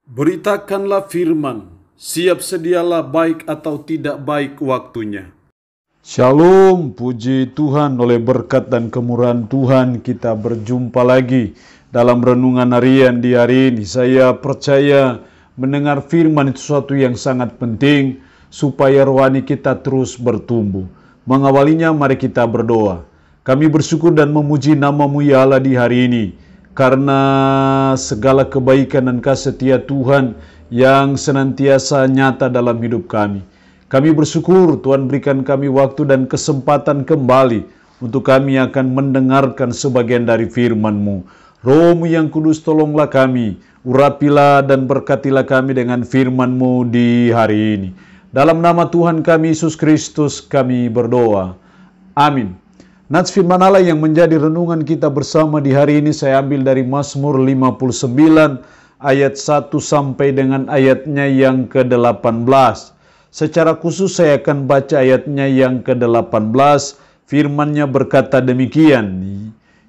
Beritakanlah firman, siap sedialah baik atau tidak baik waktunya. Shalom, puji Tuhan, oleh berkat dan kemurahan Tuhan kita berjumpa lagi dalam renungan harian di hari ini. Saya percaya mendengar firman itu sesuatu yang sangat penting supaya rohani kita terus bertumbuh. Mengawalinya mari kita berdoa. Kami bersyukur dan memuji nama-Mu ya Allah di hari ini, karena segala kebaikan dan kasih setia Tuhan yang senantiasa nyata dalam hidup kami. Kami bersyukur Tuhan berikan kami waktu dan kesempatan kembali untuk kami akan mendengarkan sebagian dari firman-Mu. Roh-Mu yang kudus tolonglah kami, urapilah dan berkatilah kami dengan firman-Mu di hari ini. Dalam nama Tuhan kami Yesus Kristus kami berdoa. Amin. Nats firman Allah yang menjadi renungan kita bersama di hari ini saya ambil dari Mazmur 59 ayat 1 sampai dengan ayatnya yang ke-18. Secara khusus saya akan baca ayatnya yang ke-18. Firman-Nya berkata demikian,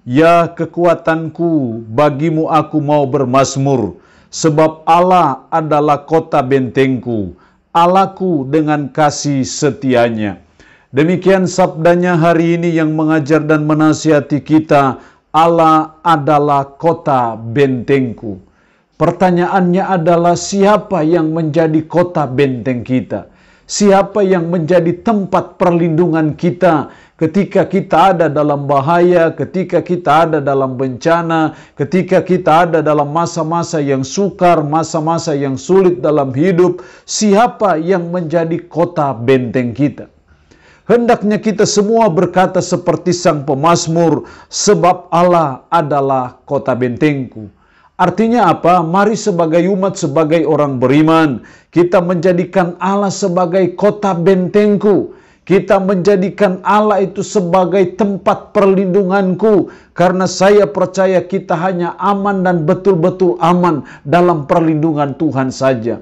"Ya kekuatanku, bagimu aku mau bermazmur, sebab Allah adalah kota bentengku, Allahku dengan kasih setianya." Demikian sabdanya hari ini yang mengajar dan menasihati kita, Allah adalah kota bentengku. Pertanyaannya adalah siapa yang menjadi kota benteng kita? Siapa yang menjadi tempat perlindungan kita ketika kita ada dalam bahaya, ketika kita ada dalam bencana, ketika kita ada dalam masa-masa yang sukar, masa-masa yang sulit dalam hidup? Siapa yang menjadi kota benteng kita? Hendaknya kita semua berkata seperti sang pemazmur, sebab Allah adalah kota bentengku. Artinya apa? Mari sebagai umat, sebagai orang beriman, kita menjadikan Allah sebagai kota bentengku. Kita menjadikan Allah itu sebagai tempat perlindunganku. Karena saya percaya kita hanya aman dan betul-betul aman dalam perlindungan Tuhan saja.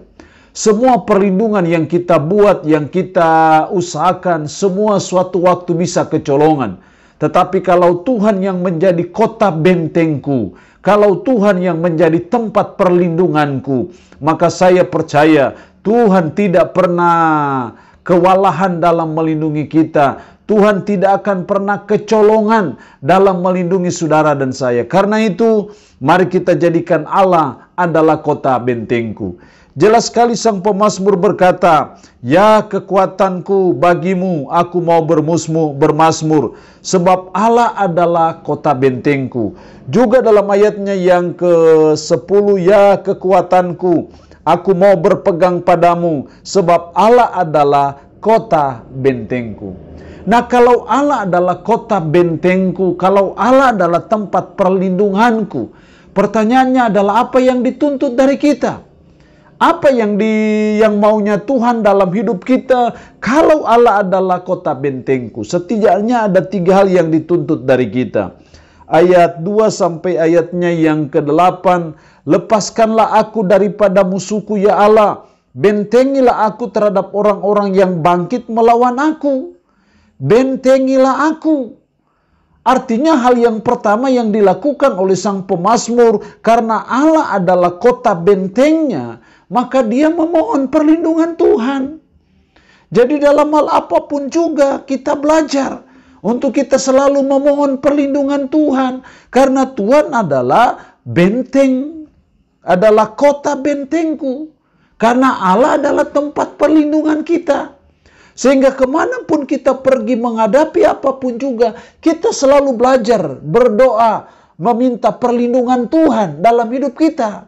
Semua perlindungan yang kita buat, yang kita usahakan, semua suatu waktu bisa kecolongan. Tetapi kalau Tuhan yang menjadi kota bentengku, kalau Tuhan yang menjadi tempat perlindunganku, maka saya percaya Tuhan tidak pernah kewalahan dalam melindungi kita. Tuhan tidak akan pernah kecolongan dalam melindungi saudara dan saya. Karena itu, mari kita jadikan Allah adalah kota bentengku. Jelas sekali sang pemazmur berkata, "Ya kekuatanku, bagimu aku mau bermazmur, sebab Allah adalah kota bentengku." Juga dalam ayatnya yang ke-10, "Ya kekuatanku, aku mau berpegang padamu, sebab Allah adalah kota bentengku." Nah, kalau Allah adalah kota bentengku, kalau Allah adalah tempat perlindunganku, pertanyaannya adalah apa yang dituntut dari kita? Apa yang maunya Tuhan dalam hidup kita? Kalau Allah adalah kota bentengku, setidaknya ada 3 hal yang dituntut dari kita. Ayat 2 sampai ayatnya yang ke-8, "Lepaskanlah aku daripada musuhku ya Allah, bentengilah aku terhadap orang-orang yang bangkit melawan aku." Bentengilah aku. Artinya hal yang pertama yang dilakukan oleh sang pemazmur, karena Allah adalah kota bentengnya, maka dia memohon perlindungan Tuhan. Jadi dalam hal apapun juga kita belajar untuk kita selalu memohon perlindungan Tuhan. Karena Tuhan adalah benteng, adalah kota bentengku. Karena Allah adalah tempat perlindungan kita. Sehingga kemanapun kita pergi menghadapi apapun juga, kita selalu belajar, berdoa, meminta perlindungan Tuhan dalam hidup kita.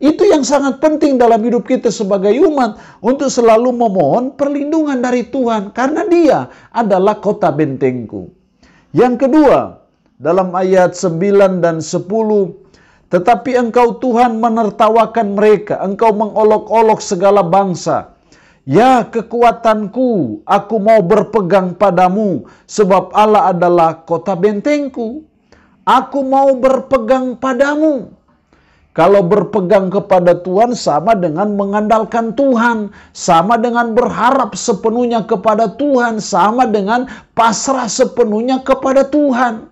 Itu yang sangat penting dalam hidup kita sebagai umat, untuk selalu memohon perlindungan dari Tuhan, karena Dia adalah kota bentengku. Yang kedua, dalam ayat 9 dan 10, "Tetapi Engkau Tuhan menertawakan mereka, Engkau mengolok-olok segala bangsa. Ya kekuatanku, aku mau berpegang padamu, sebab Allah adalah kota bentengku." Aku mau berpegang padamu. Kalau berpegang kepada Tuhan sama dengan mengandalkan Tuhan, sama dengan berharap sepenuhnya kepada Tuhan, sama dengan pasrah sepenuhnya kepada Tuhan.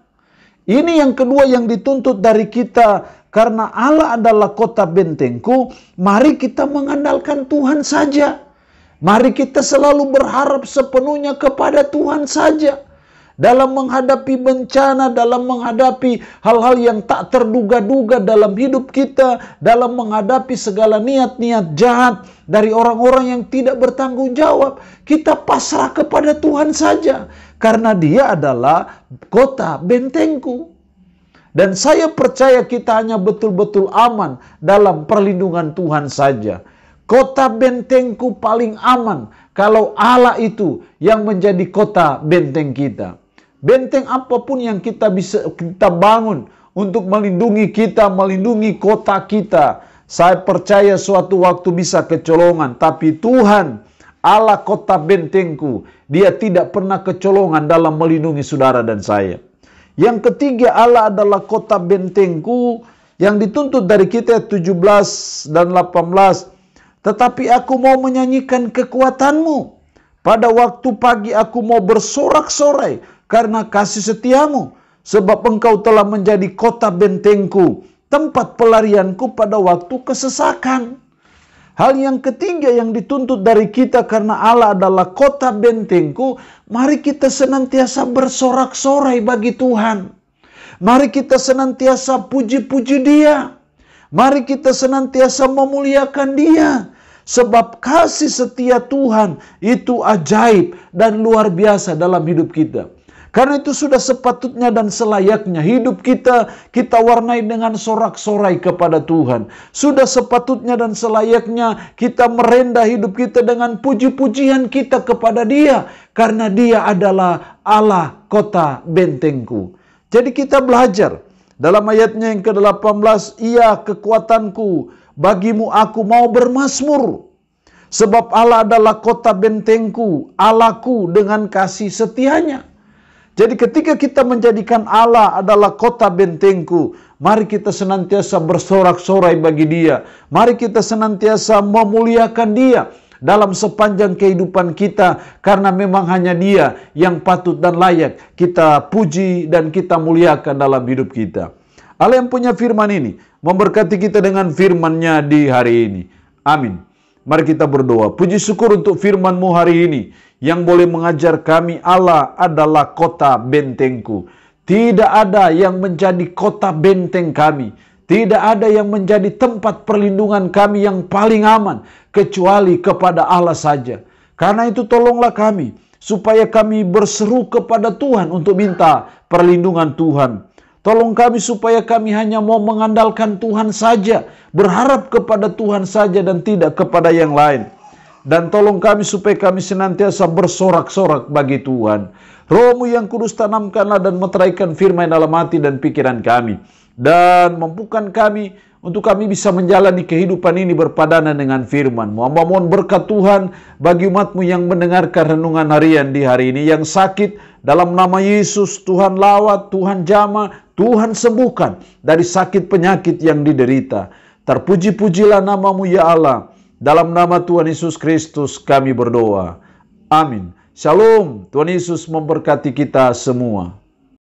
Ini yang kedua yang dituntut dari kita. karena Allah adalah kota bentengku, mari kita mengandalkan Tuhan saja. Mari kita selalu berharap sepenuhnya kepada Tuhan saja. Dalam menghadapi bencana, dalam menghadapi hal-hal yang tak terduga-duga dalam hidup kita, dalam menghadapi segala niat-niat jahat dari orang-orang yang tidak bertanggung jawab, kita pasrah kepada Tuhan saja, karena Dia adalah kota bentengku. Dan saya percaya kita hanya betul-betul aman dalam perlindungan Tuhan saja. Kota bentengku paling aman kalau Allah itu yang menjadi kota benteng kita. Benteng apapun yang kita bangun untuk melindungi kita, melindungi kota kita, saya percaya suatu waktu bisa kecolongan. Tapi Tuhan, Allah kota bentengku, Dia tidak pernah kecolongan dalam melindungi saudara dan saya. Yang ketiga, Allah adalah kota bentengku, yang dituntut dari kita 17 dan 18. Tetapi aku mau menyanyikan kekuatanmu. Pada waktu pagi aku mau bersorak-sorai karena kasih setiamu. Sebab engkau telah menjadi kota bentengku, tempat pelarianku pada waktu kesesakan. Hal yang ketiga yang dituntut dari kita karena Allah adalah kota bentengku, mari kita senantiasa bersorak-sorai bagi Tuhan. Mari kita senantiasa puji-puji Dia. Mari kita senantiasa memuliakan Dia. Sebab kasih setia Tuhan itu ajaib dan luar biasa dalam hidup kita. Karena itu sudah sepatutnya dan selayaknya hidup kita warnai dengan sorak-sorai kepada Tuhan. Sudah sepatutnya dan selayaknya kita merendah hidup kita dengan puji-pujian kita kepada Dia. Karena Dia adalah Allah kota bentengku. Jadi kita belajar dalam ayatnya yang ke-18, Ia kekuatanku, bagimu aku mau bermazmur. Sebab Allah adalah kota bentengku, Allahku dengan kasih setianya. Jadi ketika kita menjadikan Allah adalah kota bentengku, mari kita senantiasa bersorak-sorai bagi Dia. Mari kita senantiasa memuliakan Dia dalam sepanjang kehidupan kita, karena memang hanya Dia yang patut dan layak kita puji dan kita muliakan dalam hidup kita. Allah yang punya firman ini memberkati kita dengan firman-Nya di hari ini. Amin. Mari kita berdoa. Puji syukur untuk firman-Mu hari ini yang boleh mengajar kami Allah adalah kota bentengku. Tidak ada yang menjadi kota benteng kami. Tidak ada yang menjadi tempat perlindungan kami yang paling aman kecuali kepada Allah saja. Karena itu tolonglah kami supaya kami berseru kepada Tuhan untuk minta perlindungan Tuhan. Tolong kami supaya kami hanya mau mengandalkan Tuhan saja, berharap kepada Tuhan saja dan tidak kepada yang lain. Dan tolong kami supaya kami senantiasa bersorak-sorak bagi Tuhan. Roh-Mu yang kudus tanamkanlah dan meteraikan firman dalam hati dan pikiran kami. Dan mampukan kami untuk kami bisa menjalani kehidupan ini berpadanan dengan firman-Mu. Hamba mohon berkat Tuhan bagi umat-Mu yang mendengarkan renungan harian di hari ini. Yang sakit, dalam nama Yesus, Tuhan lawat, Tuhan jamah, Tuhan sembuhkan dari sakit penyakit yang diderita. Terpuji-pujilah nama-Mu ya Allah. Dalam nama Tuhan Yesus Kristus kami berdoa. Amin. Shalom. Tuhan Yesus memberkati kita semua.